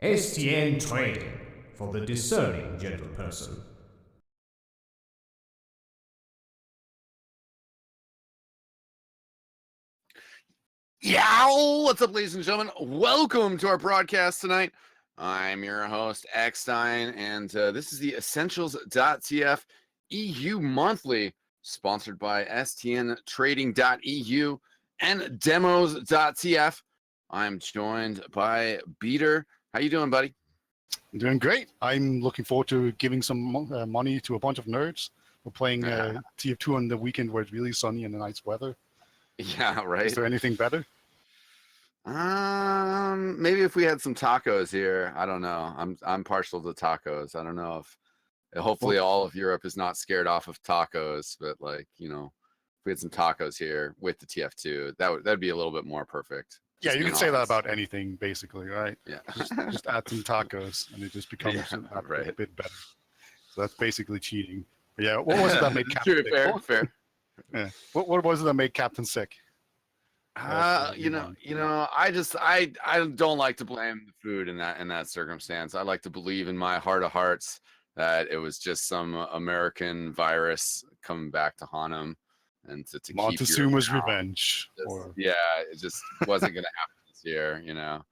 STN Trading for the discerning gentle person. Yow! What's up, ladies and gentlemen? Welcome to our broadcast tonight. I'm your host, eXtine, and this is the Essentials.TF EU Monthly, sponsored by STNTrading.eu and Demos.TF. I'm joined by Beater. How you doing, buddy? I'm doing great. I'm looking forward to giving some money to a bunch of nerds. We're playing TF2 on the weekend where it's really sunny and nice weather. Yeah, right. Is there anything better? Maybe if we had some tacos here. I don't know. I'm partial to tacos. I don't know if hopefully all of Europe is not scared off of tacos, but like, you know, if we had some tacos here with the TF2, that'd be a little bit more perfect. Yeah, you can say that about anything, basically, right? Yeah. just add some tacos, and it just becomes a bit better. So that's basically cheating. But yeah, what was it that made Captain sick? Fair. Yeah. What was it that made Captain sick? I don't like to blame the food in that circumstance. I like to believe in my heart of hearts that it was just some American virus coming back to haunt him and to keep Montezuma's revenge. Yeah, it just wasn't going to happen this year, you know.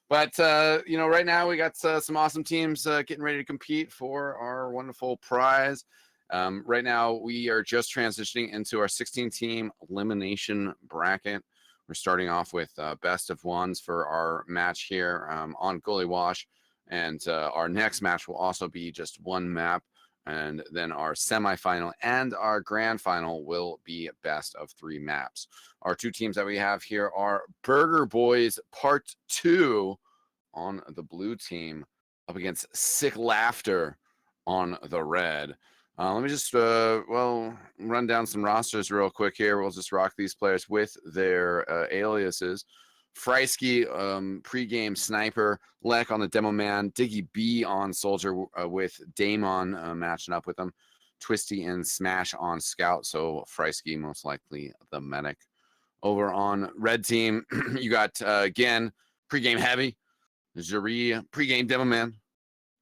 But you know, right now we got some awesome teams getting ready to compete for our wonderful prize. Right now we are just transitioning into our 16-team elimination bracket. We're starting off with best of ones for our match here on Goalie Wash, and our next match will also be just one map, and then our semifinal and our grand final will be best of 3 maps. Our 2 teams that we have here are BurgerBoys Part 2 on the blue team up against Sick Laughter on the red. Let me just run down some rosters real quick here. We'll just rock these players with their aliases. Freisky, pregame sniper. Lek on the demo man. Diggy B on soldier with Damon matching up with them. Twisty and Smash on scout. So Freisky most likely the medic. Over on red team, you got again pregame heavy. Jari pregame demo man.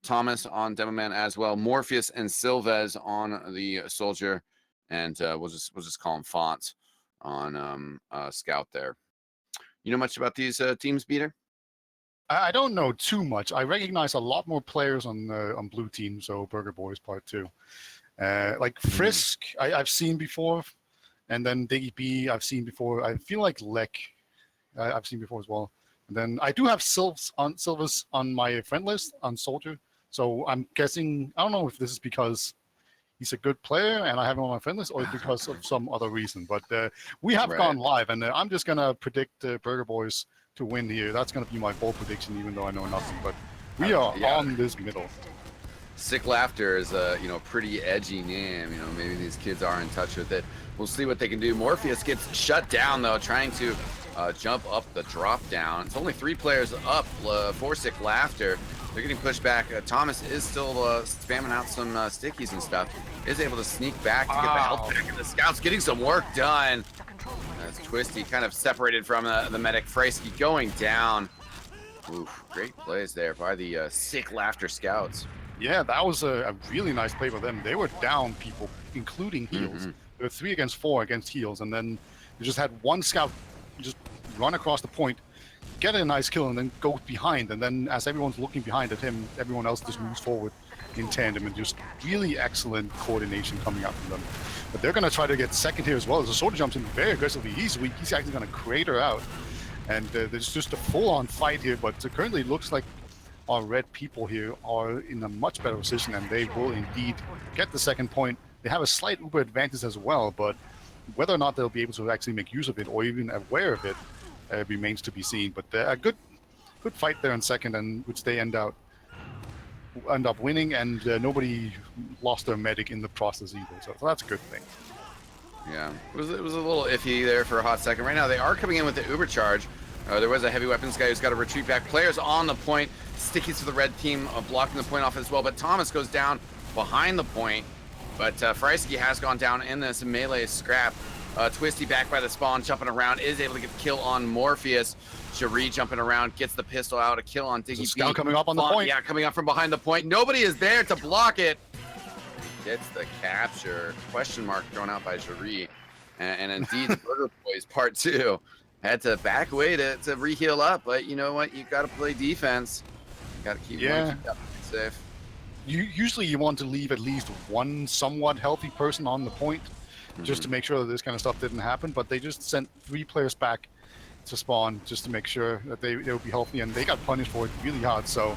Thomas on Demoman as well. Morpheus and Silvez on the soldier, and we'll just call him Font on scout there. You know much about these teams, Peter? I don't know too much. I recognize a lot more players on blue team, so BurgerBoys Part 2. Like Frisk, I've seen before, and then Diggy B I've seen before. I feel like Lek I've seen before as well. And then I do have Silvers on my friend list on soldier. So I'm guessing, I don't know if this is because he's a good player and I have him on my friend list, or because of some other reason. But we have gone live, and I'm just going to predict BurgerBoys to win here. That's going to be my bold prediction, even though I know nothing. But we are on this middle. Sick Laughter is a pretty edgy name. You know, maybe these kids are in touch with it. We'll see what they can do. Morpheus gets shut down, though, trying to jump up the drop down. It's only 3 players up for Sick Laughter. They're getting pushed back. Thomas is still spamming out some stickies and stuff. Is able to sneak back to get the health back, and the scout's getting some work done. As Twisty kind of separated from the medic. Freisky going down. Oof, great plays there by the Sick Laughter scouts. Yeah, that was a really nice play for them. They were down people, including heals. There were 3 against 4 against heals, and then they just had one scout just run across the point, get a nice kill, and then go behind. And then as everyone's looking behind at him, everyone else just moves forward in tandem, and just really excellent coordination coming out from them. But they're going to try to get second here as well. As the soldier jumps in very aggressively. He's actually going to crater out. And there's just a full-on fight here, but currently it looks like our red people here are in a much better position, and they will indeed get the second point. They have a slight Uber advantage as well, but whether or not they'll be able to actually make use of it or even aware of it remains to be seen. But a good fight there in second, and which they end up winning, and nobody lost their medic in the process either. So that's a good thing. Yeah, it was a little iffy there for a hot second. Right now they are coming in with the Uber charge. There was a heavy weapons guy who's got to retreat back. Players on the point. Stickies for the red team blocking the point off as well. But Thomas goes down behind the point. But Freisky has gone down in this melee scrap. Twisty back by the spawn, jumping around, is able to get the kill on Morpheus. Cherie jumping around, gets the pistol out, a kill on Diggy B. Scout coming up on the point. Yeah, coming up from behind the point. Nobody is there to block it. Gets the capture. Question mark thrown out by Cherie. And indeed, the BurgerBoys Part 2 had to back away to re-heal up. But you know what? You got to play defense. You got to keep that safe. Usually you want to leave at least one somewhat healthy person on the point, just to make sure that this kind of stuff didn't happen. But they just sent 3 players back to spawn just to make sure that they would be healthy, and they got punished for it really hard. So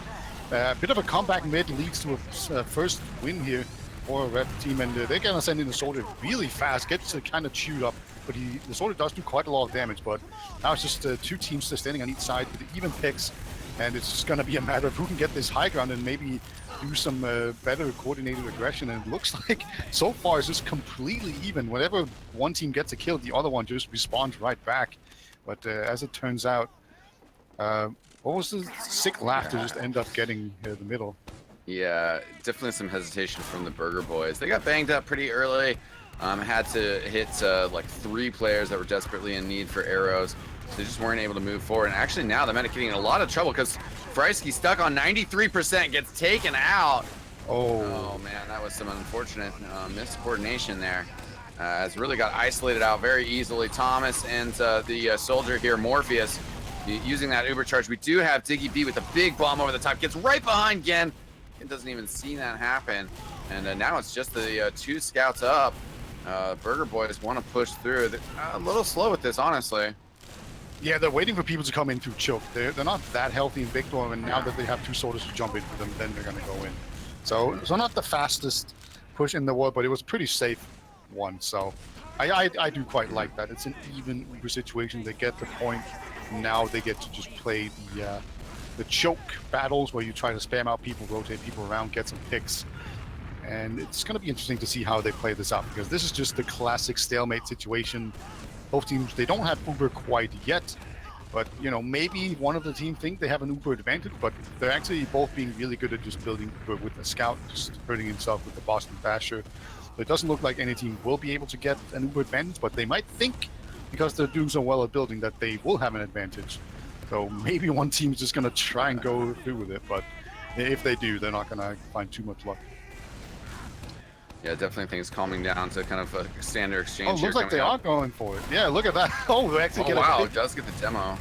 a bit of a comeback mid leads to a first win here for a red team, and they're gonna send in the soldier really fast, gets kind of chewed up, but the soldier does do quite a lot of damage. But now it's just 2 teams standing on each side with even picks, and it's just gonna be a matter of who can get this high ground and maybe do some better coordinated aggression. And it looks like so far it's just completely even. Whenever one team gets a kill, the other one just responds right back. But as it turns out, what was the sick laughter just end up getting the middle? Yeah, definitely some hesitation from the BurgerBoys. They got banged up pretty early. Had to hit like 3 players that were desperately in need for arrows. So they just weren't able to move forward. And actually now the medic getting in a lot of trouble because Freisky stuck on 93%, gets taken out. Oh man, that was some unfortunate miscoordination there. Has really got isolated out very easily. Thomas and the soldier here, Morpheus, using that Uber charge. We do have Diggy B with a big bomb over the top. Gets right behind Gen. It doesn't even see that happen. And now it's just the 2 scouts up. BurgerBoys want to push through. They're a little slow with this, honestly. Yeah, they're waiting for people to come in through choke. They're not that healthy in Victor, and now that they have 2 soldiers to jump in for them, then they're going to go in. So not the fastest push in the world, but it was a pretty safe one. So I do quite like that. It's an even Uber situation. They get the point. Now they get to just play the choke battles where you try to spam out people, rotate people around, get some picks. And it's going to be interesting to see how they play this out, because this is just the classic stalemate situation. Both teams, they don't have Uber quite yet, but you know, maybe one of the team think they have an Uber advantage, but they're actually both being really good at just building Uber with the scout, just hurting himself with the Boston Basher. So it doesn't look like any team will be able to get an Uber advantage, but they might think, because they're doing so well at building, that they will have an advantage. So maybe one team is just going to try and go through with it, but if they do, they're not going to find too much luck. Yeah, definitely things calming down to kind of a standard exchange. Oh, looks like they are going for it. Yeah, look at that. Oh, they actually get wow, it does get the demo.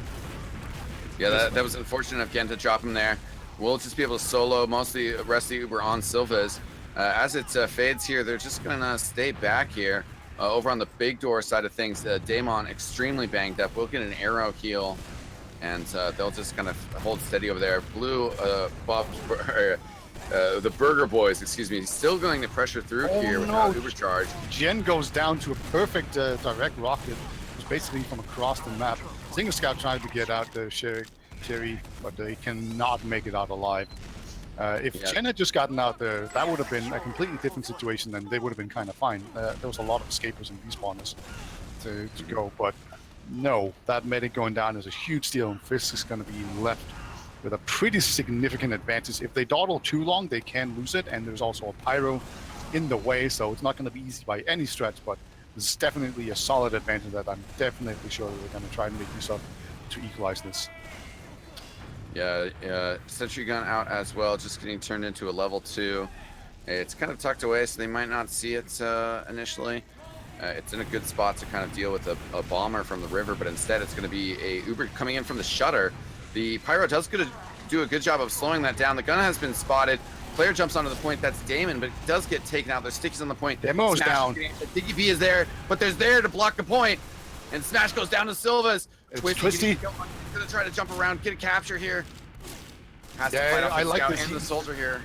Yeah, that was unfortunate of Gen to drop him there. We'll just be able to solo mostly the rest of the Uber on Silvas. As it fades here, they're just going to stay back here. Over on the big door side of things, Damon extremely banged up. We'll get an arrow heal, and they'll just kind of hold steady over there. Blue the BurgerBoys, excuse me, still going to pressure through here without Uber charge. Gen goes down to a perfect direct rocket, just basically from across the map. Single Scout trying to get out the Sherry, but they cannot make it out alive. If Gen had just gotten out there, that would have been a completely different situation, and they would have been kind of fine. There was a lot of escapers and respawners to go, but no, that medic going down is a huge deal, and Fisk is going to be left with a pretty significant advantage. If they dawdle too long, they can lose it, and there's also a pyro in the way, so it's not going to be easy by any stretch, but this is definitely a solid advantage that I'm definitely sure they're going to try and make use of to equalize this. Yeah, sentry gun out as well, just getting turned into a level 2. It's kind of tucked away, so they might not see it initially. It's in a good spot to kind of deal with a bomber from the river, but instead it's going to be a Uber coming in from the shutter. The pyro does do a good job of slowing that down. The gun has been spotted. Player jumps onto the point. That's Damon, but it does get taken out. There's stickies on the point. Demo's down. Diggy B is there, but there's there to block the point. And Smash goes down to Silvas. Twisty. Gonna try to jump around, get a capture here. Has to fight off the scout and the soldier here.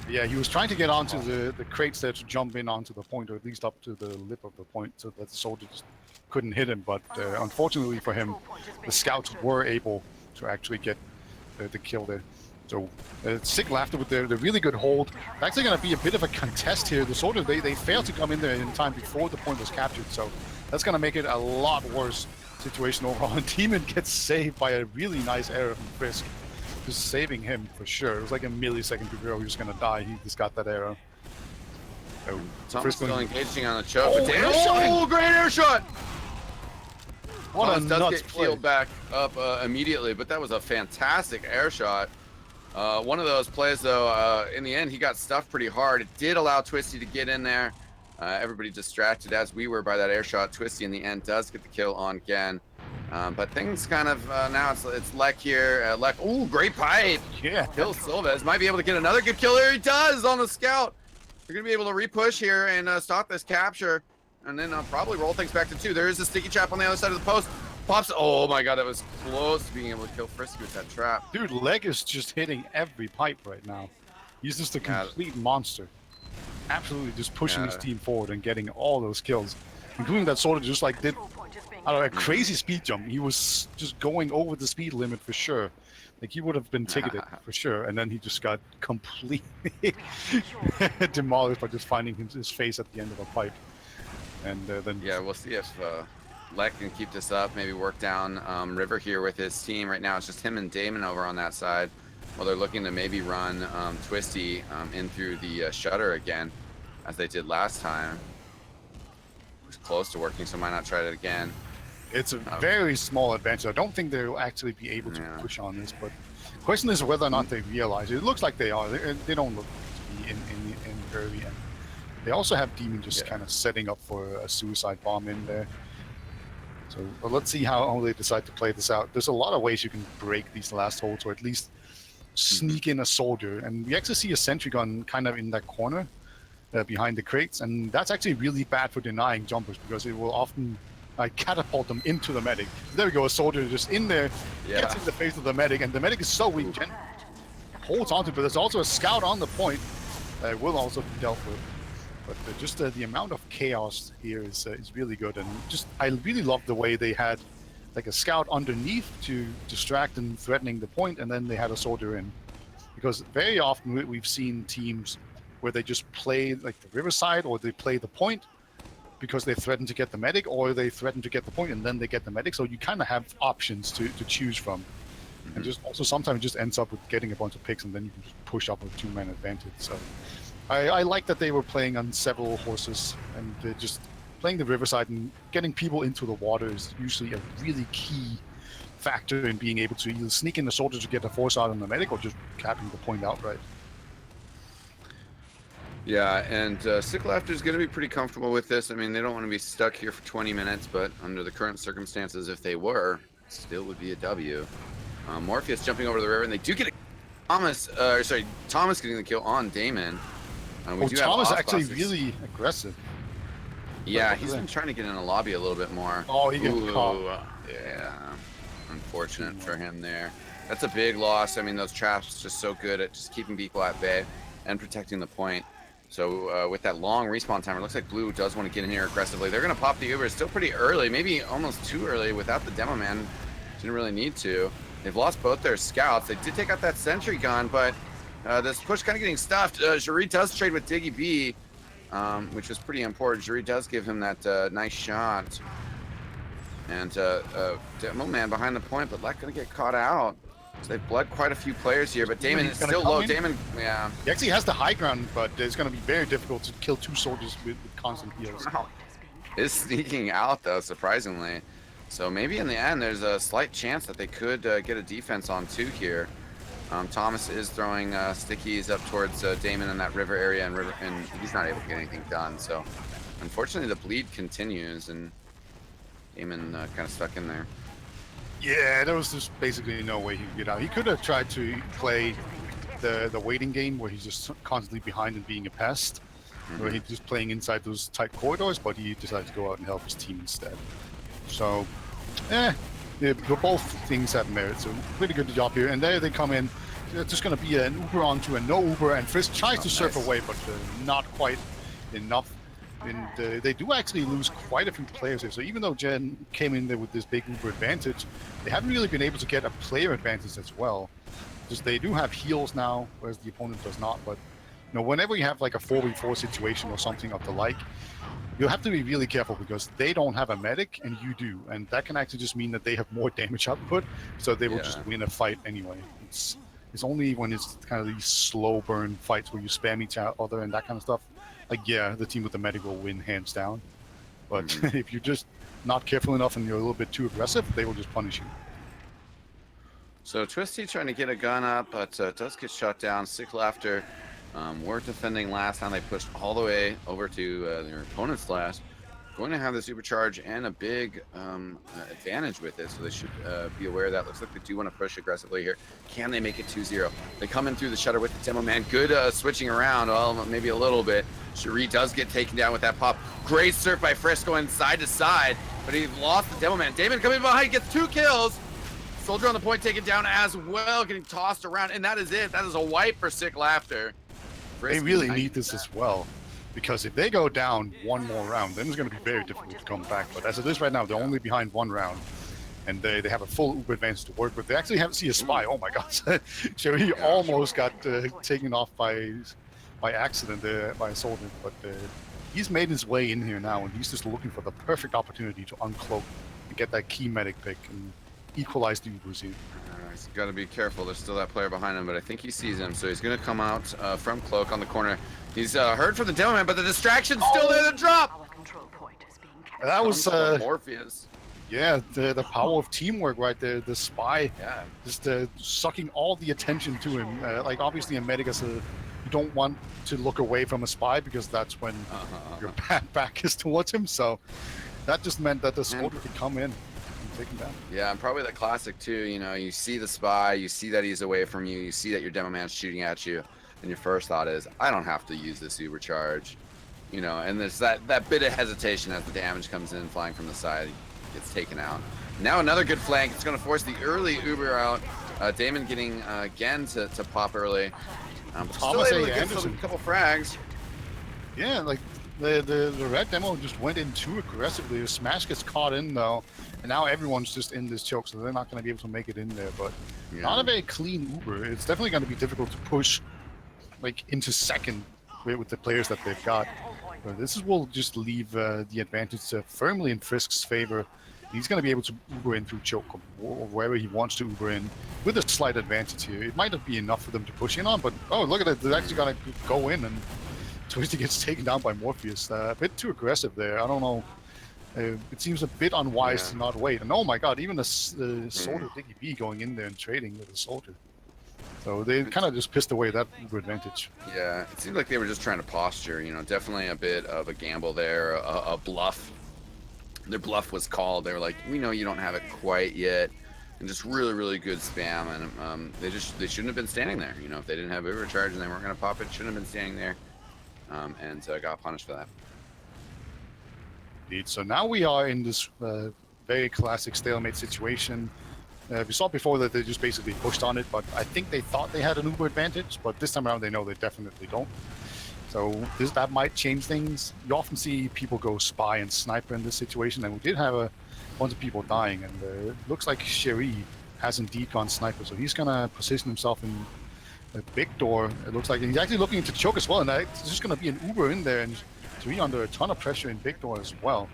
Yeah, he was trying to get onto the crates there to jump in onto the point, or at least up to the lip of the point, so that the soldier just couldn't hit him. But unfortunately for him, the scouts were able to actually get the kill there. So sick laughter with the really good hold. It's actually going to be a bit of a contest here. The soldier, they failed to come in there in time before the point was captured, so that's going to make it a lot worse situation overall. And Demon gets saved by a really nice arrow from Frisk, just saving him for sure. It was like a millisecond before he was going to die. He just got that arrow. Thomas still engaging on the choke. Oh, great air shot! What a Thomas does nuts get play. healed back up immediately, but that was a fantastic air shot. One of those plays, though, in the end, he got stuffed pretty hard. It did allow Twisty to get in there. Everybody distracted as we were by that air shot. Twisty, in the end, does get the kill on Gen. But things kind of, now it's Lek here. Lek, ooh, great pipe. Yeah. Kills Silvez. Might be able to get another good kill there. He does on the scout. They're going to be able to repush here and stop this capture. And then probably roll things back to 2. There is a sticky trap on the other side of the post. Pops. Oh my god, that was close to being able to kill Frisky with that trap. Dude, Leg is just hitting every pipe right now. He's just a complete monster. Absolutely just pushing his team forward and getting all those kills. Including that sort of just like did, I don't know, a crazy speed jump. He was just going over the speed limit for sure. Like he would have been ticketed for sure. And then he just got completely demolished by just finding his face at the end of a pipe. And then... Yeah, we'll see if Lek can keep this up, maybe work down River here with his team. Right now it's just him and Damon over on that side. Well, they're looking to maybe run Twisty in through the shutter again, as they did last time. It was close to working, so might not try it again. It's a very small advantage. I don't think they'll actually be able to push on this, but the question is whether or not they realize it. It looks like they are. They don't look to be in early end. They also have Demon just kind of setting up for a suicide bomb in there. So let's see how they decide to play this out. There's a lot of ways you can break these last holds, or at least sneak in a soldier. And we actually see a sentry gun kind of in that corner behind the crates, and that's actually really bad for denying jumpers because it will often catapult them into the medic. There we go, a soldier just in there, gets in the face of the medic, and the medic is so weak, Jen holds onto it, but there's also a scout on the point that will also be dealt with. But just the amount of chaos here is really good, and just I really love the way they had like a scout underneath to distract and threatening the point, and then they had a soldier in. Because very often we've seen teams where they just play like the riverside, or they play the point because they threaten to get the medic, or they threaten to get the point and then they get the medic. So you kind of have options to choose from. And just also sometimes it just ends up with getting a bunch of picks, and then you can just push up a 2-man advantage. So I like that they were playing on several horses, and just playing the riverside and getting people into the water is usually a really key factor in being able to either sneak in the soldier to get a force out on the medic, or just capping the point outright. Yeah, and Sickle After is going to be pretty comfortable with this. I mean, they don't want to be stuck here for 20 minutes, but under the current circumstances, if they were, it still would be a W. Morpheus jumping over the river, and they do get a Thomas getting the kill on Damon. Thomas actually really aggressive. Yeah, he's been trying to get in the lobby a little bit more. Oh, he gets caught. Yeah, unfortunate for him there. That's a big loss. I mean, those traps just so good at just keeping people at bay and protecting the point. So with that long respawn time, it looks like Blue does want to get in here aggressively. They're going to pop the Uber. It's still pretty early, maybe almost too early without the demo man. Didn't really need to. They've lost both their scouts. They did take out that sentry gun, but this push kind of getting stuffed. Jury does trade with Diggy B, which was pretty important. Jury does give him that nice shot. And demo man behind the point, but Lek going to get caught out. So they've bled quite a few players here, but Damon is still low. Damon, yeah. He actually has the high ground, but it's going to be very difficult to kill 2 soldiers with constant heals. Wow. Is sneaking out, though, surprisingly. So maybe in the end, there's a slight chance that they could get a defense on 2 here. Thomas is throwing stickies up towards Damon in that river area, and he's not able to get anything done. So unfortunately, the bleed continues, and Damon kind of stuck in there. Yeah, there was just basically no way he could get out. He could have tried to play the waiting game where he's just constantly behind and being a pest, where he's just playing inside those tight corridors, but he decided to go out and help his team instead. So, both things have merit, so pretty good job here. And there they come in. It's just going to be an Uber onto a no Uber, and Frisk tries to surf away, but not quite enough. And they do actually lose quite a few players here. So even though Gen came in there with this big Uber advantage, they haven't really been able to get a player advantage as well. Just they do have heals now, whereas the opponent does not. But whenever you have like a 4v4 situation or something of the like, you'll have to be really careful because they don't have a medic and you do, and that can actually just mean that they have more damage output, so they will just win a fight anyway. It's only when it's kind of these slow burn fights where you spam each other and that kind of stuff. Like, yeah, the team with the medic will win hands down. But if you're just not careful enough and you're a little bit too aggressive, they will just punish you. So Twisty trying to get a gun up, but does get shot down. Sick Laughter were defending last time. They pushed all the way over to their opponent's last. Going to have the supercharge and a big advantage with it, so they should be aware of that. Looks like they do want to push aggressively here. Can they make it 2-0? They come in through the shutter with the Demo Man. Good switching around, well, maybe a little bit. Cherie does get taken down with that pop. Great surf by Frisk going side to side, but he lost the Demo Man. Damon coming behind, gets 2 kills. Soldier on the point taken down as well, getting tossed around, and that is it. That is a wipe for Sick Laughter. They really need this as well, because if they go down one more round, then it's going to be very difficult to come back. But as it is right now, they're only behind 1 round, and they have a full Uber advantage to work with. They actually haven't seen a spy. Oh my God, Cherie almost got taken off by accident by a soldier, but he's made his way in here now, and he's just looking for the perfect opportunity to uncloak and get that key medic pick and equalize the Ubers here. He's got to be careful. There's still that player behind him, but I think he sees him, so he's going to come out from Cloak on the corner. He's heard from the Demo Man, but the distraction's still there to drop. That was Morpheus. Yeah, the power of teamwork right there. The spy, Yeah, just sucking all the attention to him. Like obviously, a medic is you don't want to look away from a spy because that's when your back is towards him. So that just meant that the soldier could come in and take him down. Yeah, and probably the classic too. You know, you see the spy, you see that he's away from you, you see that your Demo Man's shooting at you, and your first thought is, I don't have to use this Uber charge. You know, and there's that bit of hesitation as the damage comes in, flying from the side, gets taken out. Now another good flank. It's going to force the early Uber out. Damon getting again to pop early. But still able to get a couple frags. Yeah, like the red demo just went in too aggressively. The smash gets caught in though, and now everyone's just in this choke, so they're not going to be able to make it in there. But not a very clean Uber. It's definitely going to be difficult to push like into second with the players that they've got. But this will just leave the advantage firmly in Frisk's favor. He's going to be able to Uber in through choke or wherever he wants to Uber in with a slight advantage here. It might not be enough for them to push in on, but oh, look at it. They're actually going to go in, and Twisty gets taken down by Morpheus. A bit too aggressive there. I don't know. It seems a bit unwise to not wait. And oh my God, even the soldier Diggy B going in there and trading with the soldier. So they kind of just pissed away that Uber advantage. Yeah, it seemed like they were just trying to posture, you know, definitely a bit of a gamble there, a bluff. Their bluff was called. They were like, we know you don't have it quite yet. And just really, really good spam. And they shouldn't have been standing there. You know, if they didn't have overcharge and they weren't going to pop it, shouldn't have been standing there. And got punished for that. Indeed. So now we are in this very classic stalemate situation. We saw before that they just basically pushed on it, but I think they thought they had an Uber advantage, but this time around they know they definitely don't. So that might change things. You often see people go spy and sniper in this situation, and we did have a bunch of people dying, and it looks like Cherie has indeed gone sniper, so he's gonna position himself in a big door. It looks like he's actually looking to choke as well, and it's just gonna be an Uber in there, and Cherie under a ton of pressure in big door as well.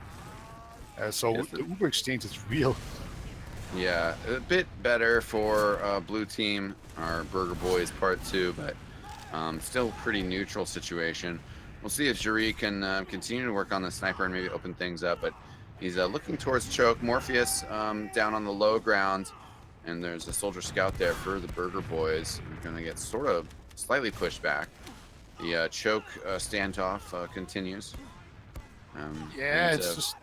So the Uber exchange is real. Yeah, a bit better for blue team, our BurgerBoys part 2, but still pretty neutral situation. We'll see if Cherie can continue to work on the sniper and maybe open things up, but he's looking towards choke. Morpheus down on the low ground, and there's a soldier scout there for the BurgerBoys. We're going to get sort of slightly pushed back. The choke standoff continues. Yeah, it's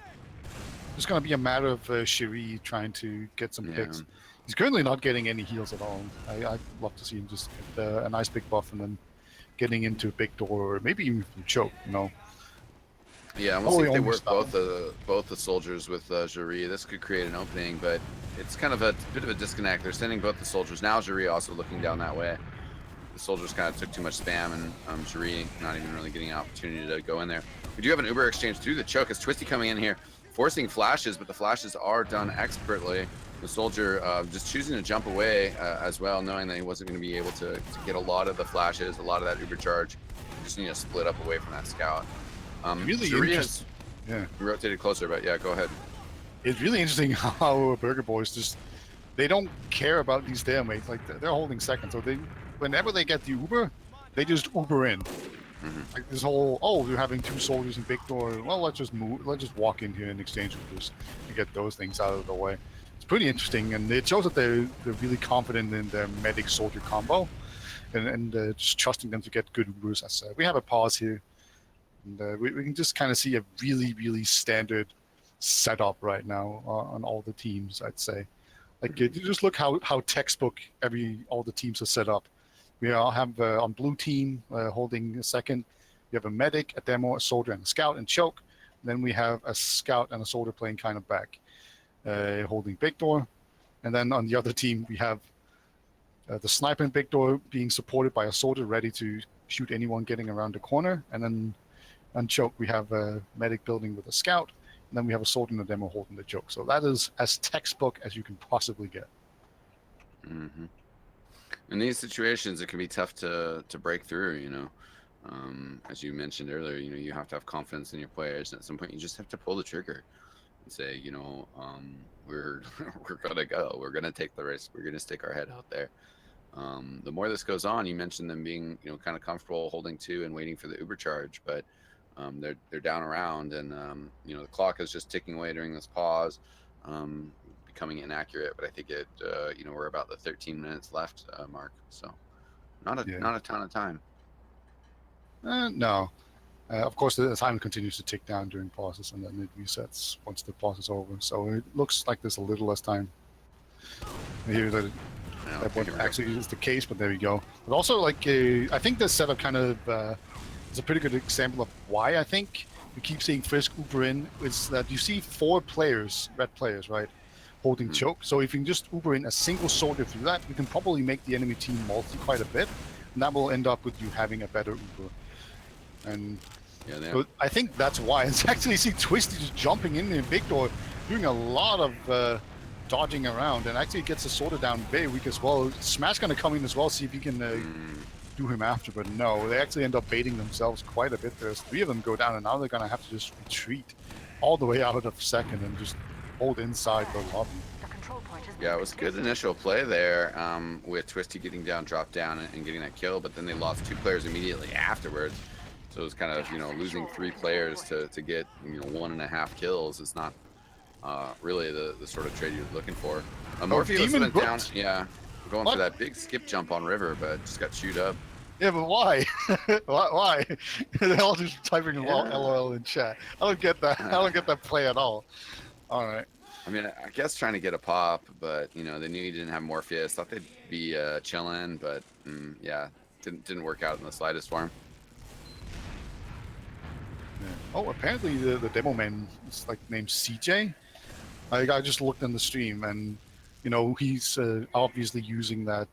just going to be a matter of Cherie trying to get some picks. He's currently not getting any heals at all. I'd love to see him just get a nice big buff and then getting into a big door, or maybe even choke, you know. Yeah, we'll see if they work both the soldiers with Cherie. This could create an opening, but it's kind of a bit of a disconnect. They're sending both the soldiers. Now Cherie also looking down that way. The soldiers kind of took too much spam, and Cherie not even really getting an opportunity to go in there. We do have an Uber exchange through the choke. As Twisty coming in here, forcing flashes, but the flashes are done expertly. The soldier just choosing to jump away as well, knowing that he wasn't going to be able to get a lot of the flashes, a lot of that Uber charge. Just need to split up away from that scout. Really interesting. Yeah, rotated closer, but yeah, go ahead. It's really interesting how BurgerBoys they don't care about these stalemates. Like they're holding second, so whenever they get the Uber, they just Uber in. Like this whole, oh, we're having 2 soldiers in big door. Well, let's just move. Let's just walk in here and exchange Ubers to get those things out of the way. It's pretty interesting, and it shows that they're really confident in their medic soldier combo, and just trusting them to get good Ubers. As we have a pause here, and we can just kind of see a really standard setup right now on all the teams. I'd say, like you just look how textbook all the teams are set up. We all have on blue team holding a second. We have a medic, a demo, a soldier, and a scout and choke. Then we have a scout and a soldier playing kind of back, holding big door. And then on the other team, we have the sniper in big door being supported by a soldier ready to shoot anyone getting around the corner. And then on choke, we have a medic building with a scout. And then we have a soldier in the demo holding the choke. So that is as textbook as you can possibly get. In these situations, it can be tough to break through, you know. As you mentioned earlier, you know, you have to have confidence in your players, and at some point you just have to pull the trigger and say, you know, we're gonna go, we're gonna take the risk, we're gonna stick our head out there. The more this goes on, you mentioned them being, you know, kind of comfortable holding 2 and waiting for the Uber charge, but they're down around, and you know, the clock is just ticking away during this pause, becoming inaccurate. But I think it, you know, we're about the 13 minutes left mark, so not a ton of time. No. Of course, the time continues to tick down during pauses, and then it resets once the pause is over. So it looks like there's a little less time. Here, that what actually is the case, but there we go. But also, like, I think this setup kind of is a pretty good example of why I think we keep seeing Frisk Uber in. Is that you see 4 players, red players, right, holding choke. So if you can just Uber in a single soldier through that, you can probably make the enemy team multi quite a bit, and that will end up with you having a better Uber. And so I think that's why. It's actually see Twisty just jumping in big door, doing a lot of dodging around, and actually gets the soldier down very weak as well. Smash gonna come in as well, see if he can do him after, but no, they actually end up baiting themselves quite a bit. There's 3 of them go down, and now they're gonna have to just retreat all the way out of second and just hold inside the lobby. Yeah, it was a good initial play there with Twisty getting down, dropped down, and getting that kill, but then they lost 2 players immediately afterwards. So it was kind of, you know, losing 3 players to get, you know, 1.5 kills is not really the sort of trade you're looking for. Morpheus went down, going for that big skip jump on River, but just got chewed up. Yeah, but why? Why? They're all just typing LOL in chat. I don't get that. I don't get that play at all. All right. I mean, I guess trying to get a pop, but, you know, they knew you didn't have Morpheus. Thought they'd be chilling, but yeah, didn't work out in the slightest for him. Yeah. Oh, apparently the demo man is like named CJ. I just looked on the stream, and you know, he's obviously using that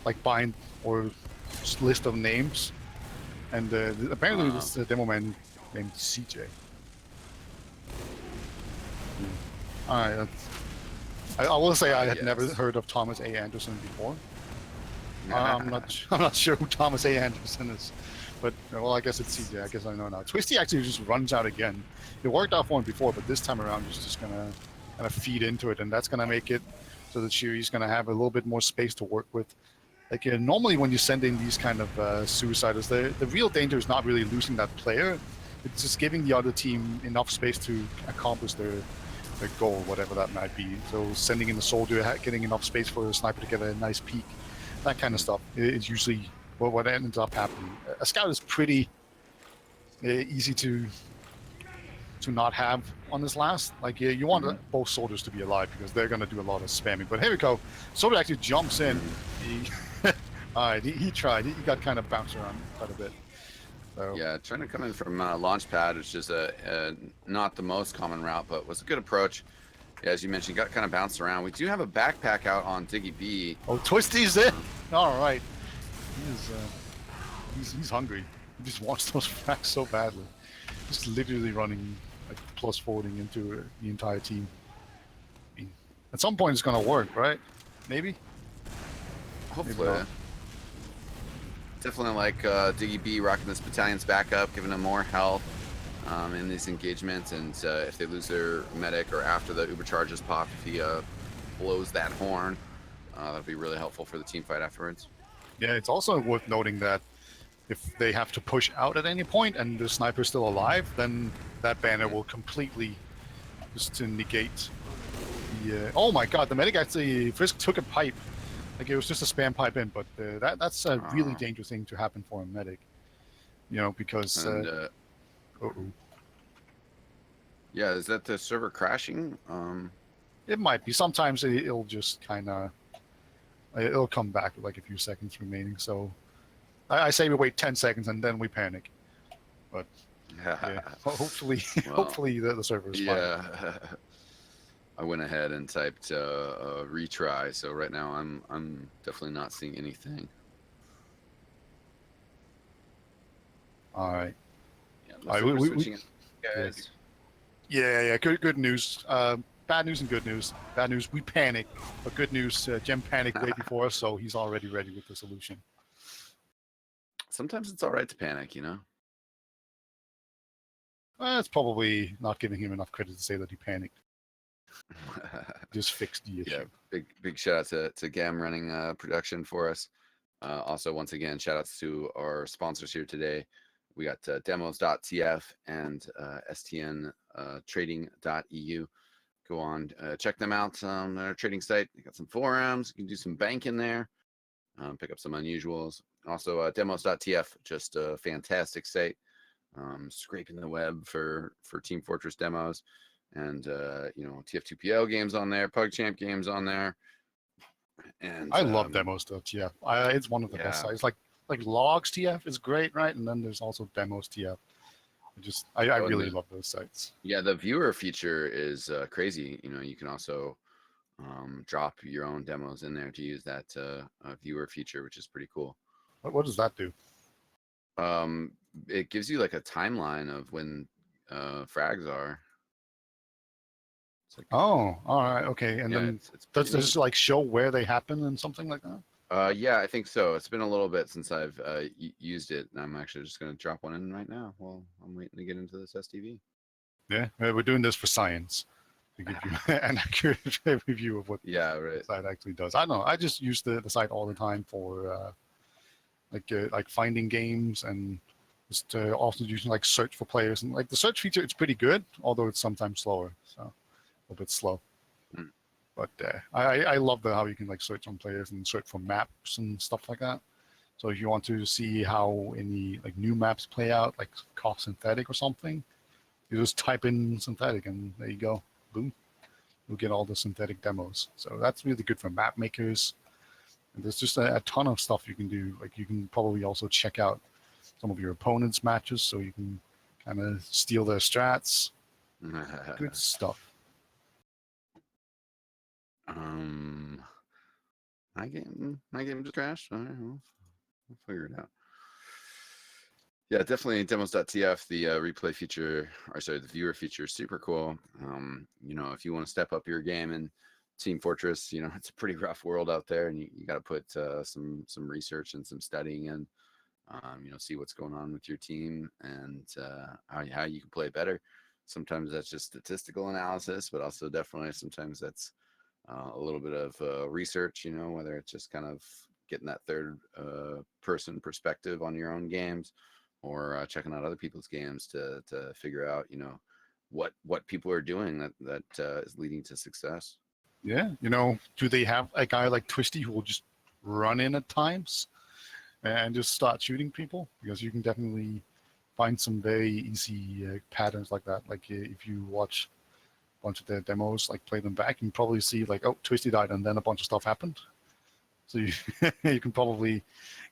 like bind or list of names, and apparently this demo man named CJ. All right, I will say I had never heard of Thomas A. Anderson before. I'm not sure who Thomas A. Anderson is, but well, I guess it's CJ. I guess I know now. Twisty actually just runs out again. It worked out for him before, but this time around he's just gonna kind of feed into it, and that's gonna make it so that Shiri's gonna have a little bit more space to work with. Like normally when you send in these kind of suiciders, the real danger is not really losing that player. It's just giving the other team enough space to accomplish their goal, whatever that might be. So sending in the soldier, getting enough space for the sniper to get a nice peek, that kind of stuff is usually what ends up happening. A scout is pretty easy to not have on this last. Like you want both soldiers to be alive because they're going to do a lot of spamming. But here we go. Soldier actually jumps in. All right, he tried. He got kind of bounced around quite a bit. So. Yeah, trying to come in from launch pad, which is not the most common route, but was a good approach. Yeah, as you mentioned, got kind of bounced around. We do have a backpack out on Diggy B. Oh, Twisty's in. All right, he's hungry. He just wants those fracks so badly. Just literally running like plus forwarding into the entire team. I mean, at some point it's gonna work, right? Maybe. Hopefully. Maybe definitely like Diggy B rocking this battalion's backup, giving them more health in these engagements, and if they lose their medic or after the Uber charges pop, if he blows that horn, that'll be really helpful for the team fight afterwards. Yeah, it's also worth noting that if they have to push out at any point and the sniper's still alive, then that banner will completely just to negate the. Oh my god, the medic actually Frisk took a pipe. Like it was just a spam pipe in, but that's a really dangerous thing to happen for a medic. You know, because. And Uh-oh. yeah, is that the server crashing? It might be. Sometimes it'll just kind of. It'll come back with like a few seconds remaining. So I say we wait 10 seconds and then we panic. But yeah, hopefully, well, hopefully the server is fine. Yeah. I went ahead and typed retry, so right now I'm definitely not seeing anything. All right. Yeah, looks like we're switching guys. Yeah. Good news. Bad news and good news. Bad news, we panic. But good news, Gemm panicked way before us, so he's already ready with the solution. Sometimes it's all right to panic, you know. It's probably not giving him enough credit to say that he panicked. Just fixed the issue. Yeah, big shout out to Gemm running production for us. Also, once again, shout outs to our sponsors here today. We got demos.tf and STN trading.eu. Go on, check them out on their trading site. They got some forums. You can do some banking there, pick up some unusuals. Also, demos.tf, just a fantastic site. Scraping the web for Team Fortress demos, and TF2PL games on there, PugChamp games on there. And I love demos.tf. It's one of the best sites. Like logs.tf is great, right? And then there's also demos.tf. I really love those sites. Yeah, the viewer feature is crazy. You know, you can also drop your own demos in there to use that viewer feature, which is pretty cool. What does that do? It gives you like a timeline of when frags are. Like, oh, all right, okay. And then does this like show where they happen and something like that? Yeah, I think so. It's been a little bit since I've used it, and I'm actually just going to drop one in right now while I'm waiting to get into this STV. Yeah, we're doing this for science to give you an accurate review of what the site actually does. I don't know. I just use the site all the time for like finding games and just also using like search for players, and like the search feature. It's pretty good, although it's sometimes slower, so a little bit slow. But I love how you can like search on players and search for maps and stuff like that. So if you want to see how any like new maps play out, like cost synthetic or something, you just type in synthetic and there you go, boom, you'll get all the synthetic demos. So that's really good for map makers. And there's just a ton of stuff you can do. Like you can probably also check out some of your opponent's matches, so you can kind of steal their strats. Good stuff. My game just crashed. All right, we'll figure it out. Yeah, definitely demos.tf, the replay feature, or sorry, the viewer feature is super cool. If you want to step up your game in Team Fortress, it's a pretty rough world out there, and you got to put some research and some studying in, see what's going on with your team and how you can play better. Sometimes that's just statistical analysis, but also definitely sometimes that's a little bit of research, whether it's just kind of getting that third person perspective on your own games, or checking out other people's games to figure out, what people are doing that is leading to success. Yeah, do they have a guy like Twisty who will just run in at times and just start shooting people? Because you can definitely find some very easy patterns like that. Like if you watch a bunch of their demos, like play them back, you can probably see like, oh, Twisty died and then a bunch of stuff happened. So you can probably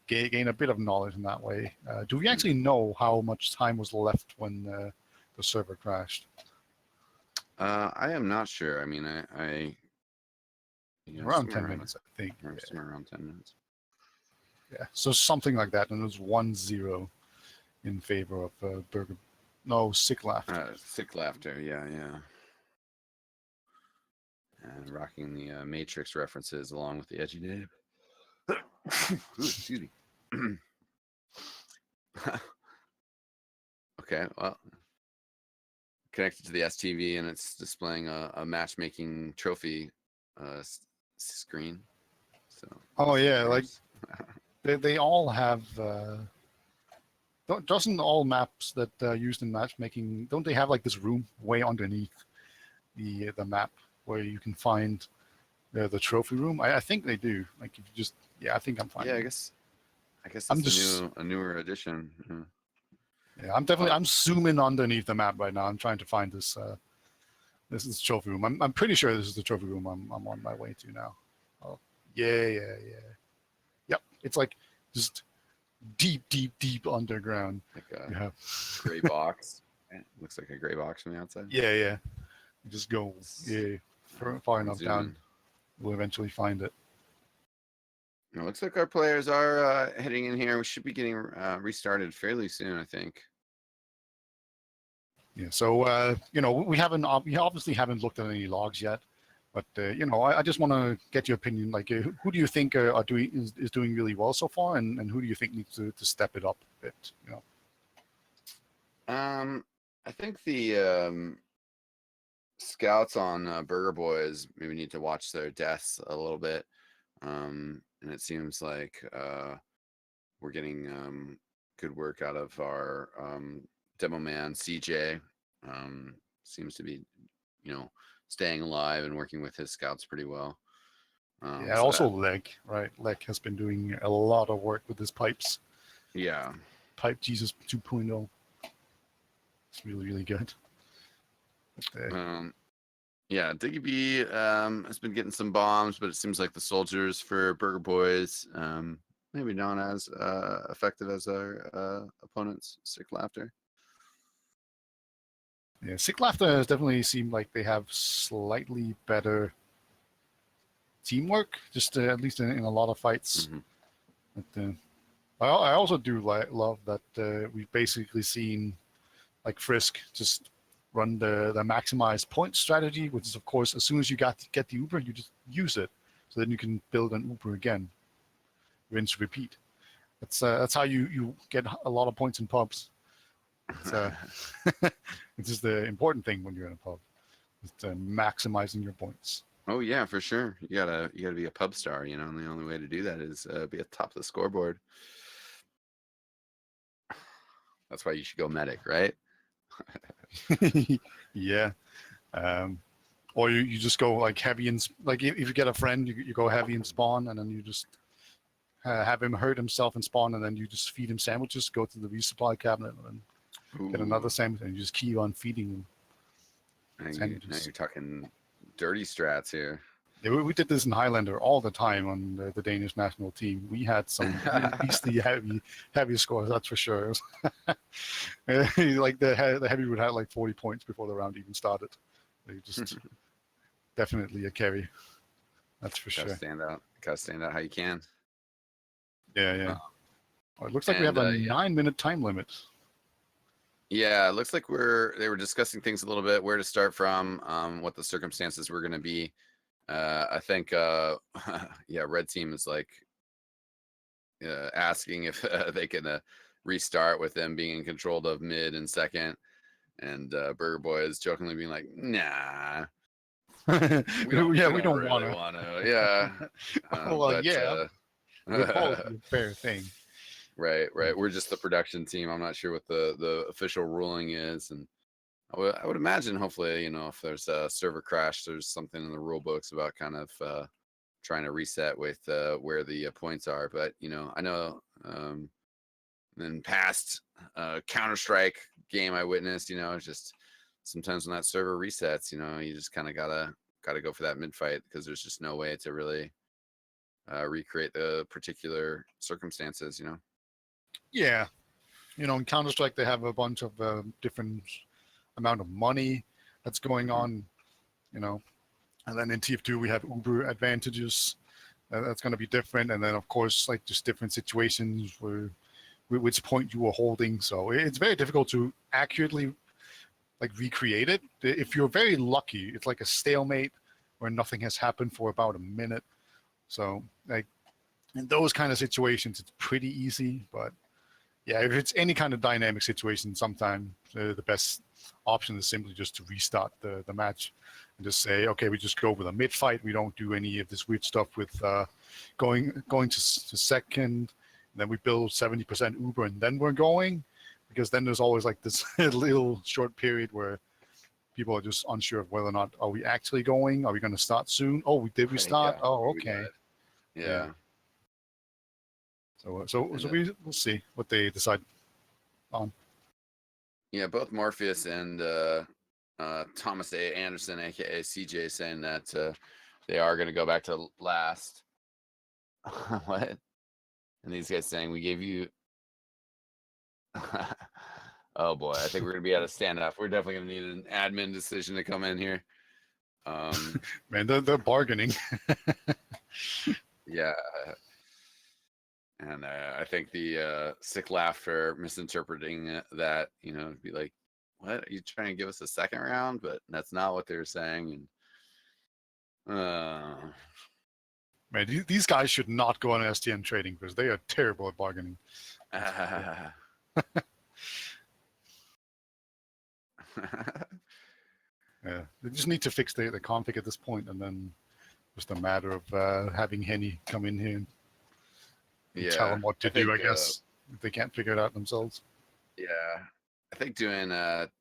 gain a bit of knowledge in that way. Do we actually know how much time was left when the server crashed? I am not sure. I mean, around 10 minutes, I think. Somewhere around 10 minutes. Yeah, so something like that, and it was 1-0 in favor of Burger. No, Sick Laughter. Sick Laughter, yeah. And rocking the Matrix references along with the edgy name. Excuse me. Okay, well, connected to the STV, and it's displaying a matchmaking trophy screen. So. Oh yeah, like they all have. Doesn't all maps that are used in matchmaking, don't they have like this room way underneath the map where you can find the trophy room? I think they do. Like if you just I think I'm fine. Yeah, I guess I'm that's just a newer addition. Yeah. I'm definitely I'm zooming underneath the map right now. I'm trying to find this this is the trophy room. I'm pretty sure this is the trophy room I'm on my way to now. Oh yeah. Yep. It's like just deep underground. Like a gray box. Looks like a gray box from the outside. Yeah. You just go far enough Zoom down. in. We'll eventually find it. It looks like our players are heading in here. We should be getting restarted fairly soon, I think. Yeah. So we obviously haven't looked at any logs yet, but I just want to get your opinion. Like, who do you think is doing really well so far, and who do you think needs to step it up a bit? I think the scouts on BurgerBoys maybe need to watch their deaths a little bit. And it seems like we're getting good work out of our demo man CJ. Seems to be, staying alive and working with his scouts pretty well. Yeah, also Leg, right? Leg has been doing a lot of work with his pipes. Yeah. Pipe Jesus 2.0. It's really good. Yeah, Diggy B has been getting some bombs, but it seems like the soldiers for BurgerBoys maybe not as effective as our opponents. Sick Laughter. Yeah, Sick Laughter has definitely seemed like they have slightly better teamwork, just at least in a lot of fights. Mm-hmm. But I also do love that we've basically seen like Frisk just run the maximized point strategy, which is of course as soon as you get the Uber, you just use it, so then you can build an Uber again, rinse, repeat. That's how you get a lot of points in pubs. It's just the important thing when you're in a pub, is maximizing your points. Oh yeah, for sure. You gotta be a pub star, and the only way to do that is be at the top of the scoreboard. That's why you should go medic, right? Yeah. Or you just go like heavy and like if you get a friend, you go heavy and spawn, and then you just have him hurt himself and spawn, and then you just feed him sandwiches, go to the resupply cabinet, and then get another sandwich, and you just keep on feeding him. Now you're talking dirty strats here. Yeah, we did this in Highlander all the time on the Danish national team. We had some beastly heavy scores, that's for sure. Like the heavy would have like 40 points before the round even started. They just definitely a carry. That's for sure. Gotta stand out how you can. Yeah. It looks like we have a 9-minute time limit. Yeah, it looks like they were discussing things a little bit, where to start from, what the circumstances were going to be. I think, Red Team is like asking if they can restart with them being in control of mid and second, and BurgerBoys jokingly being like, "Nah, we don't really want to." Yeah, would probably be a fair thing. Right. We're just the production team. I'm not sure what the official ruling is, and I would imagine, hopefully, if there's a server crash, there's something in the rule books about kind of trying to reset with where the points are. But I know in past Counter-Strike game I witnessed, just sometimes when that server resets, you just kind of gotta go for that mid fight, because there's just no way to really recreate the particular circumstances. Yeah, in Counter-Strike they have a bunch of different amount of money that's going on, and then in TF2 we have Uber advantages. That's going to be different, and then of course like just different situations where which point you were holding. So it's very difficult to accurately like recreate it. If you're very lucky, it's like a stalemate where nothing has happened for about a minute. So like in those kind of situations, it's pretty easy. But yeah, if it's any kind of dynamic situation, sometimes the best option is simply just to restart the match and just say, okay, we just go with a mid fight. We don't do any of this weird stuff with going to second, Then we build 70% Uber, and then we're going, because then there's always like this little short period where people are just unsure of whether or not, are we actually going? Are we going to start soon? Oh, did we start? Yeah, Oh, we okay. did. Yeah. So we'll see what they decide on. Yeah, both Morpheus and Thomas A. Anderson, aka CJ, saying that they are going to go back to last. What? And these guys saying we gave you. Oh boy, I think we're gonna be at a standoff. We're definitely gonna need an admin decision to come in here. Man, they're bargaining. Yeah, and I think the sick laughter misinterpreting that, be like, "What are you trying to give us a second round?" But that's not what they're saying. And Man, these guys should not go on STN trading because they are terrible at bargaining. Yeah, they just need to fix the config at this point, and then just a matter of having Henny come in here and tell them what to do, I guess, if they can't figure it out themselves. Yeah, I think doing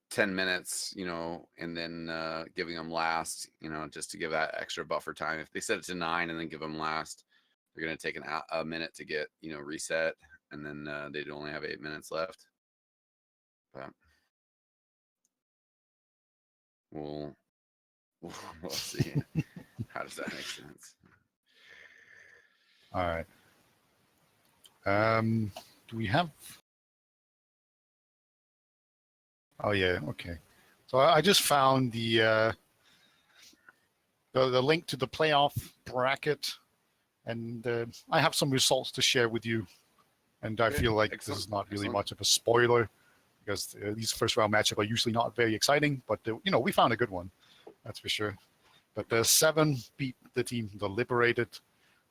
10 minutes, and then giving them last, just to give that extra buffer time. If they set it to 9 and then give them last, they're going to take a minute to get, reset, and then they'd only have 8 minutes left. But we'll see. How does that make sense? All right. Do we have? Oh yeah. Okay. So I just found the link to the playoff bracket, and I have some results to share with you. And I feel like this is not really much of a spoiler, because these first round matchups are usually not very exciting. But we found a good one, that's for sure. But the 7 beat the team The Liberated.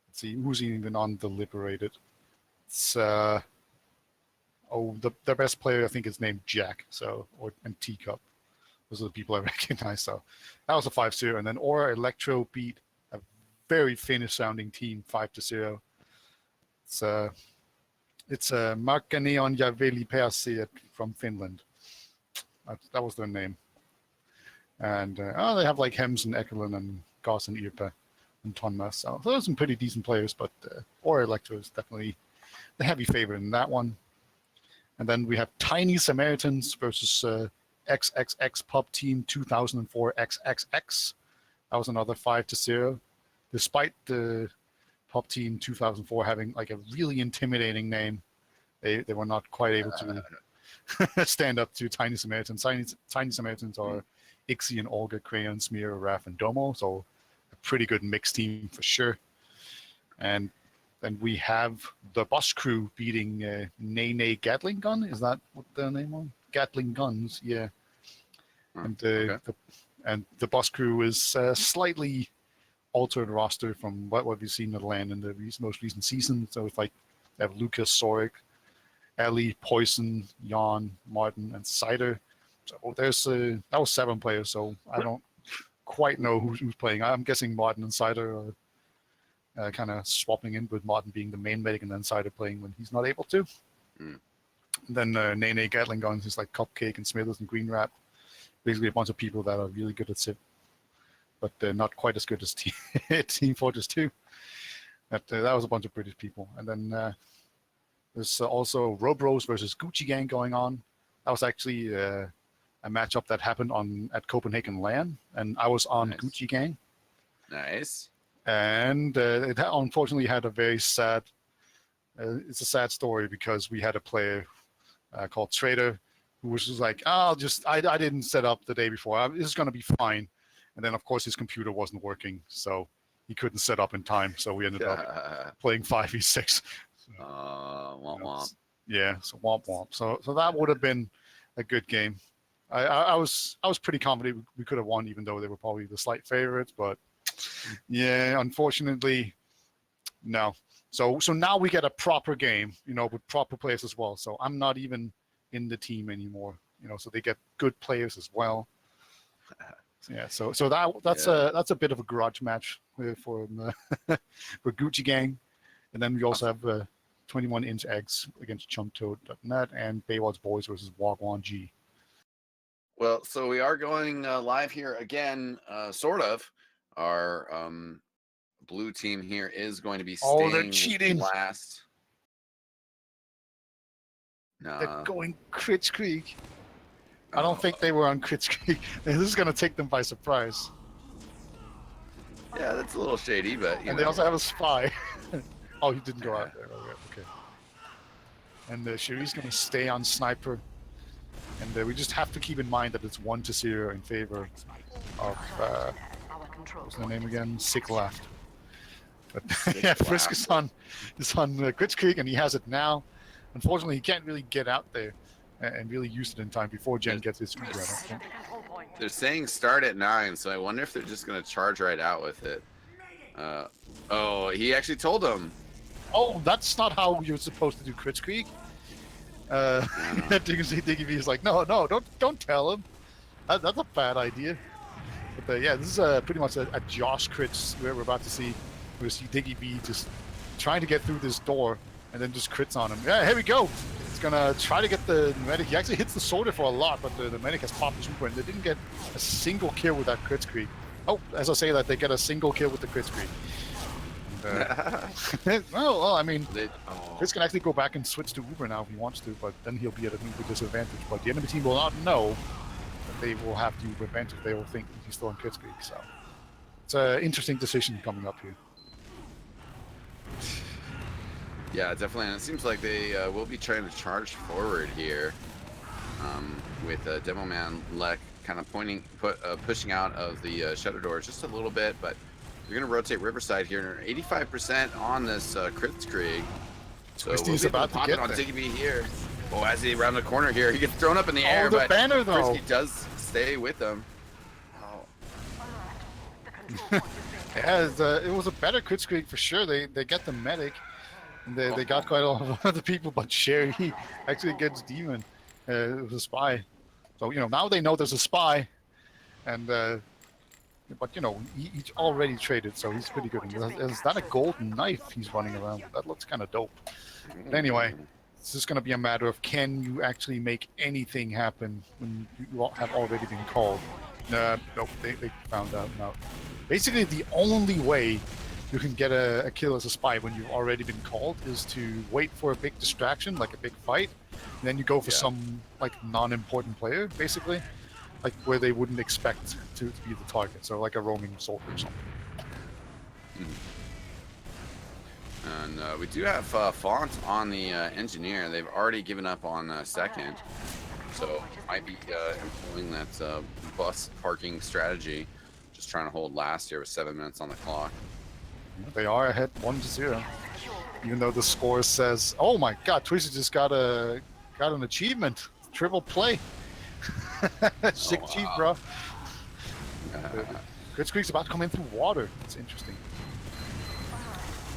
Let's see who's even on The Liberated. It's their best player, I think, is named Jack. And Teacup. Those are the people I recognize. So that was a 5-0, and then Aura Electro beat a very Finnish sounding team 5-0. It's Markkaneon ja Veli-Persi from Finland. That was their name. And they have like Hems and Ekkelin and Goss and Irpa and Tonmas. So those are some pretty decent players, but Aura Electro is definitely the heavy favorite in that one. And then we have Tiny Samaritans versus XXX Pub Team 2004 XXX. That was another 5-0. Despite the Pub Team 2004 having like a really intimidating name, they were not quite able to stand up to Tiny Samaritans. Tiny Samaritans are Ixie and Olga, Crayon, Smear, Raf, and Domo. So a pretty good mixed team for sure. And then we have the Bus Crew beating Nene Gatling Gun. Is that what the name was? Gatling Guns, yeah. And the Bus Crew is slightly altered roster from what we've seen at LAN in the most recent season. So it's like they have Lucas, Sorik, Ellie, Poison, Jan, Martin, and Cider. So that was 7 players. So I don't quite know who's playing. I'm guessing Martin and Cider are kind of swapping in, with Martin being the main medic and then Cider playing when he's not able to. And then Nene Gatling Guns is like Cupcake and Smithers and Green Rat. Basically a bunch of people that are really good at SIP, but not quite as good as Team Fortress 2. That was a bunch of British people. And then there's also Robros versus Gucci Gang going on. That was actually a matchup that happened at Copenhagen LAN, and I was on Gucci Gang. Nice. And it unfortunately had a very sad. It's a sad story, because we had a player called Trader who was just like, I didn't set up the day before. This is going to be fine. And then, of course, his computer wasn't working, so he couldn't set up in time. So we ended up playing 5v6. So, womp womp. Yeah, so womp womp. So that would have been a good game. I was pretty confident we could have won, even though they were probably the slight favorites. But yeah, unfortunately, no. So now we get a proper game, with proper players as well. So I'm not even in the team anymore, So they get good players as well. Yeah. So that's a bit of a grudge match for Gucci Gang, and then we also have 21-inch eggs against chunktoad.net and Baywatch Boys versus Wagwan G. Well, so we are going live here again, sort of. Our blue team here is going to be Oh, they're staying cheating. last. They're going Crits Creek. I don't think they were on Crits Creek. This is going to take them by surprise. Yeah, that's a little shady, but and they also have a spy. Oh, he didn't go out there. Okay. And Cherie's going to stay on sniper. And we just have to keep in mind that it's 1-0 in favor of what's the name again? Sick Left. But yeah, Frisk is on Crits Creek, and he has it now. Unfortunately, he can't really get out there and really use it in time before Jen gets his Uber. They're saying start at 9, so I wonder if they're just going to charge right out with it. Oh, he actually told them. Oh, that's not how you're supposed to do Crits Creek. Diggy B is like, no, don't tell him. That's a bad idea. But yeah, this is pretty much a Josh crits we're about to see. We see Diggy B just trying to get through this door and then just crits on him. Yeah, here we go. He's gonna try to get the medic. He actually hits the soldier for a lot, but the medic has popped the super, and they didn't get a single kill with that Crits Creek. Oh, as I say that, they get a single kill with the Crits Creek. Well, I mean, Chris can actually go back and switch to Uber now if he wants to, but then he'll be at an Uber disadvantage. But the enemy team will not know that they will have the Uber advantage. They will think he's still on Crits Creek. So it's an interesting decision coming up here. Yeah, definitely. And it seems like they will be trying to charge forward here with Demo Man Lek kind of pushing out of the shutter door just a little bit, but they're going to rotate Riverside here. 85% on this Crits Creek. So Twisty's about to get on there. Diggy B here. Oh, as he around the corner here, he gets thrown up in the air, the but banner, though. Frisky does stay with him. Yeah, it was a better Crits Creek for sure. They get the medic. And they got quite a lot of other people, but Sherry actually gets Demon. It was a spy. So, now they know there's a spy. And, but, he's already traded, so he's pretty good. Is that a golden knife he's running around with? That looks kind of dope. But anyway, it's just going to be a matter of can you actually make anything happen when you have already been called. Nope, they found out now. Basically, the only way you can get a kill as a spy when you've already been called is to wait for a big distraction, like a big fight, and then you go for some like non-important player, basically, like where they wouldn't expect to be the target. So like a roaming soldier or something. And we do have Font on the engineer. They've already given up on second, so might be employing that bus parking strategy, just trying to hold last here with 7 minutes on the clock. They are ahead 1-0, even though the score says, "Oh my God, Twisty just got an achievement, triple play." Sick cheat, bro. Crits Creek's about to come in through water. It's interesting.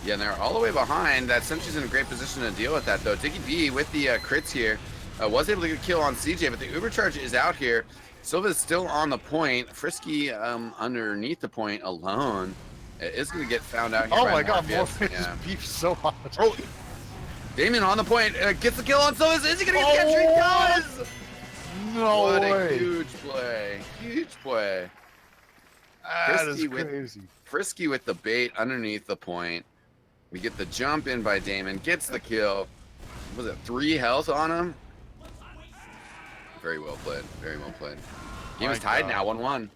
Yeah, and they're all the way behind. That Sentry's in a great position to deal with that, though. Diggy B with the crits here was able to get a kill on CJ, but the Uber charge is out here. Silva's still on the point. Frisky underneath the point alone. Is going to get found out here. Oh by my God, Morpheus. Morpheus beef so hard. Oh, Damien on the point, gets the kill on Silva. Is he going to get the catch? He does! No what way. A huge play. Huge play. That is crazy. Frisky with the bait underneath the point. We get the jump in by Damon, gets the kill. Was it 3 health on him? Very well played. Very well played. Game is tied now, 1-1.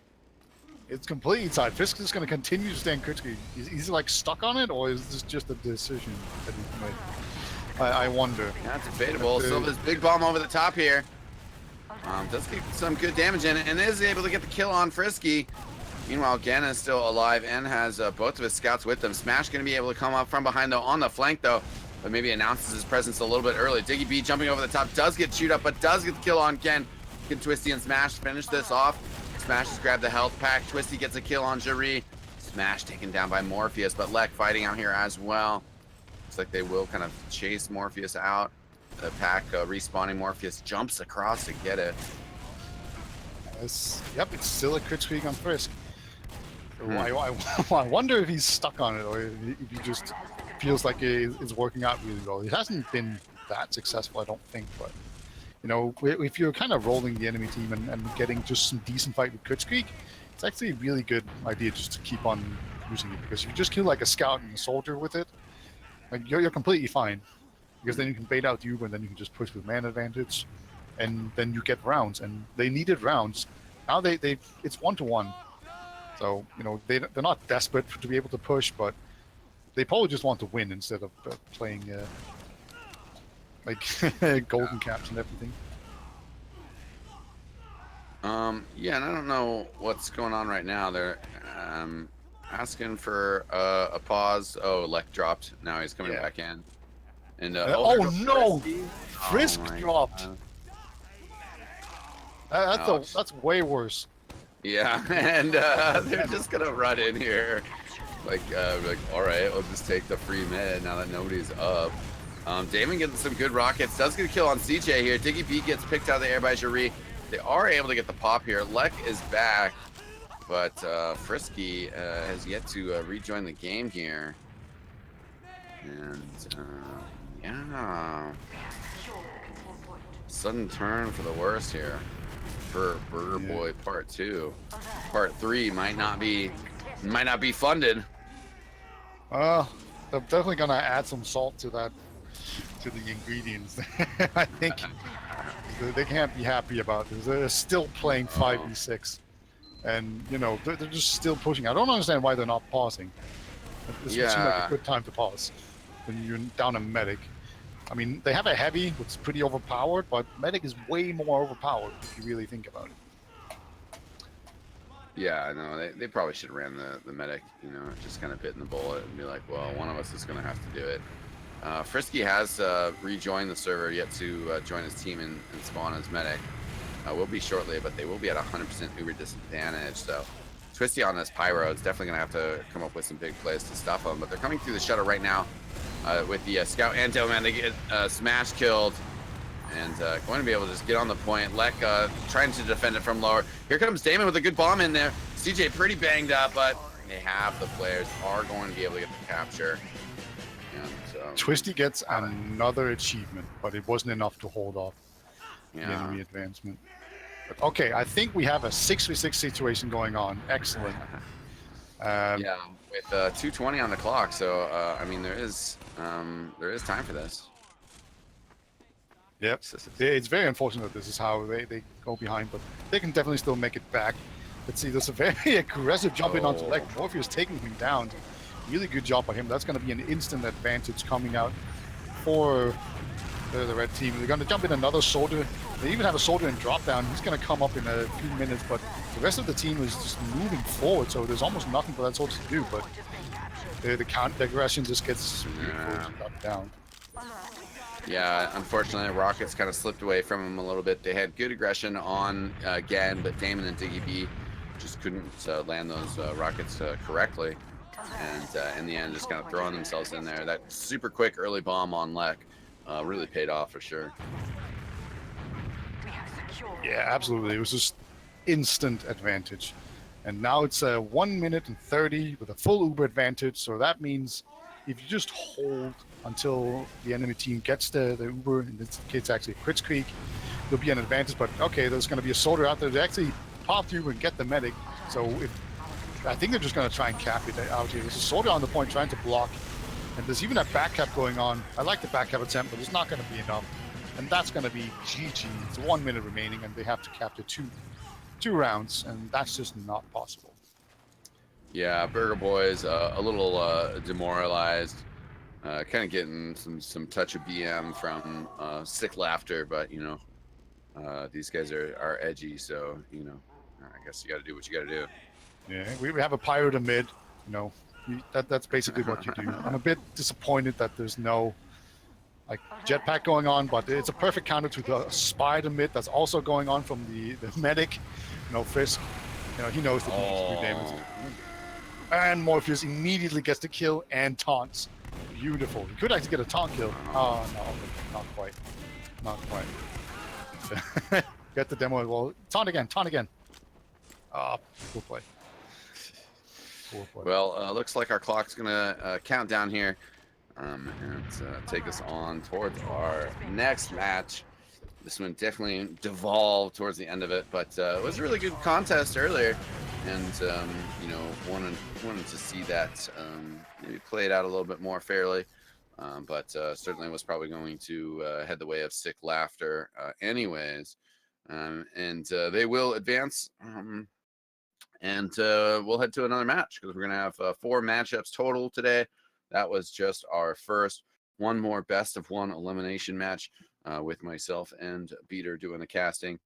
It's completely tied. Fisk is going to continue to stay in Crits Creek. Is he like stuck on it, or is this just a decision that he's made? I wonder. That's debatable. Silva's big bomb over the top here. Does get some good damage in it, and is able to get the kill on Frisky. Meanwhile, Gann is still alive and has both of his scouts with them. Smash going to be able to come up from behind, though, on the flank, though, but maybe announces his presence a little bit early. Diggy B jumping over the top, does get chewed up, but does get the kill on Gann. Can Twisty and Smash finish this off? Smash has grabbed the health pack. Twisty gets a kill on Jaree. Smash taken down by Morpheus, but Lek fighting out here as well. Looks like they will kind of chase Morpheus out. The pack respawning. Morpheus jumps across to get it. Yep, it's still a Crits Creek on Frisk. I wonder if he's stuck on it, or if he just feels like it's working out really well. It hasn't been that successful, I don't think, but if you're kind of rolling the enemy team and getting just some decent fight with Kutzkrieg, it's actually a really good idea just to keep on using it, because if you just kill like a scout and a soldier with it, like you're completely fine, because then you can bait out the Uber and then you can just push with man advantage, and then you get rounds, and they needed rounds. Now it's 1-to-1, so they're not desperate to be able to push, but they probably just want to win instead of playing like golden caps and everything. Yeah, and I don't know what's going on right now. They're asking for a pause. Oh, Lek dropped. Now he's coming back in. And oh no, Frisk Oh, dropped. That's way worse. Yeah, and they're just gonna run in here, like all right, we'll just take the free mid now that nobody's up. Damon getting some good rockets, does get a kill on CJ here. Diggy B gets picked out of the air by Jaree. They are able to get the pop here. Lek is back, but Frisky has yet to rejoin the game here. And yeah, sudden turn for the worse here for BurgerBoy Part 2. Part 3 might not be funded. They're definitely gonna add some salt to the ingredients. I think they can't be happy about this. They're still playing 5v6, and they're just still pushing. I don't understand why they're not pausing. This would seem like a good time to pause when you're down a medic. I mean, they have a heavy, which is pretty overpowered, but medic is way more overpowered if you really think about it. Yeah, I know. They probably should have ran the medic, just kind of bitten the bullet and be like, well, one of us is going to have to do it. Frisky has rejoined the server, yet to join his team and spawn as medic. Will be shortly, but they will be at 100% uber disadvantage. So Twisty on this Pyro is definitely going to have to come up with some big plays to stop them. But they're coming through the shuttle right now with the Scout and Tailman. They get smash killed and going to be able to just get on the point. Lek trying to defend it from lower. Here comes Damon with a good bomb in there. CJ pretty banged up, but they have the players, are going to be able to get the capture. And, Twisty gets another achievement, but it wasn't enough to hold off the enemy advancement. But okay, I think we have a 6v6 situation going on. Excellent. Yeah, with 2:20 on the clock, so I mean there is time for this. Yep, it's very unfortunate that this is how they go behind, but they can definitely still make it back. Let's see, there's a very aggressive jump in onto Lek. Morpheus taking him down. Really good job by him. That's going to be an instant advantage coming out for the red team. They're going to jump in another soldier. They even have a soldier in drop down. He's going to come up in a few minutes, but the rest of the team is just moving forward, so there's almost nothing for that soldier to do. But the aggression just gets shut down. Yeah, unfortunately, Rockets kind of slipped away from him a little bit. They had good aggression on again, but Damon and Diggy B just couldn't land those rockets correctly. And in the end, just kind of throwing themselves in there. That super quick early bomb on Lek really paid off for sure. Yeah, absolutely. It was just instant advantage. And now it's 1 minute and 30 with a full Uber advantage. So that means if you just hold until the enemy team gets the Uber, in this case actually Kutzkrieg, there'll be an advantage. But okay, there's going to be a soldier out there to actually pop the Uber and get the medic. So I think they're just going to try and cap it out here. There's a soldier on the point trying to block, and there's even a back cap going on. I like the back cap attempt, but it's not going to be enough. And that's going to be GG. It's 1 minute remaining, and they have to capture two rounds, and that's just not possible. Yeah, BurgerBoys a little demoralized, kind of getting some touch of BM from Sick Laughter, but these guys are edgy, so I guess you got to do what you got to do. Yeah, we have a pirate in mid. That's basically what you do. I'm a bit disappointed that there's no jetpack going on, but it's a perfect counter to the spider mid that's also going on from the medic. Frisk, he knows that he needs to do damage. And Morpheus immediately gets the kill and taunts. Beautiful. He could actually get a taunt kill. Oh no, not quite. Not quite. Get the demo as well. Taunt again. Cool play. Well, looks like our clock's gonna count down here. and take us on towards our next match. This one definitely devolved towards the end of it, but it was a really good contest earlier, and wanted to see that maybe play it out a little bit more fairly. But certainly was probably going to head the way of sick laughter anyways. And they will advance, and we'll head to another match because we're going to have 4 matchups total today. That was just our first. One more best of 1 elimination match with myself and Beater doing the casting.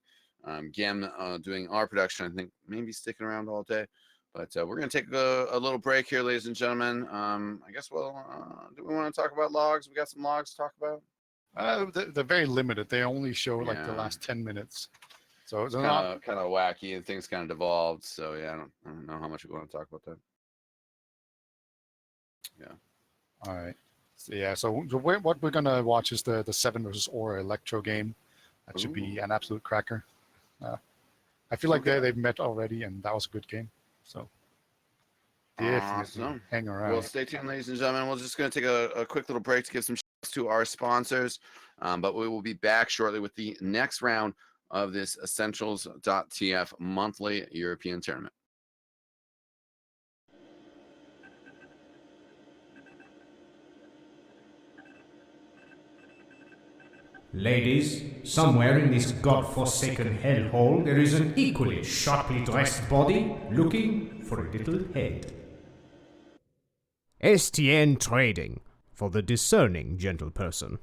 Gemm doing our production, I think maybe sticking around all day. But we're going to take a little break here, ladies and gentlemen. I guess do we want to talk about logs? We got some logs to talk about? They're very limited. They only show like the last 10 minutes. So it's kind of wacky, and things kind of devolved. So yeah, I don't know how much we want to talk about that. Yeah. All right. So yeah. So what we're gonna watch is the 7 versus Aura Electro game. That should be an absolute cracker. I feel like they've met already, and that was a good game. So definitely hang around. Well, stay tuned, ladies and gentlemen. We're just going to take a quick little break to give some shouts to our sponsors, but we will be back shortly with the next round of this Essentials.TF monthly European tournament. Ladies, somewhere in this godforsaken hellhole there is an equally sharply dressed body looking for a little head. STN Trading, for the discerning gentle person.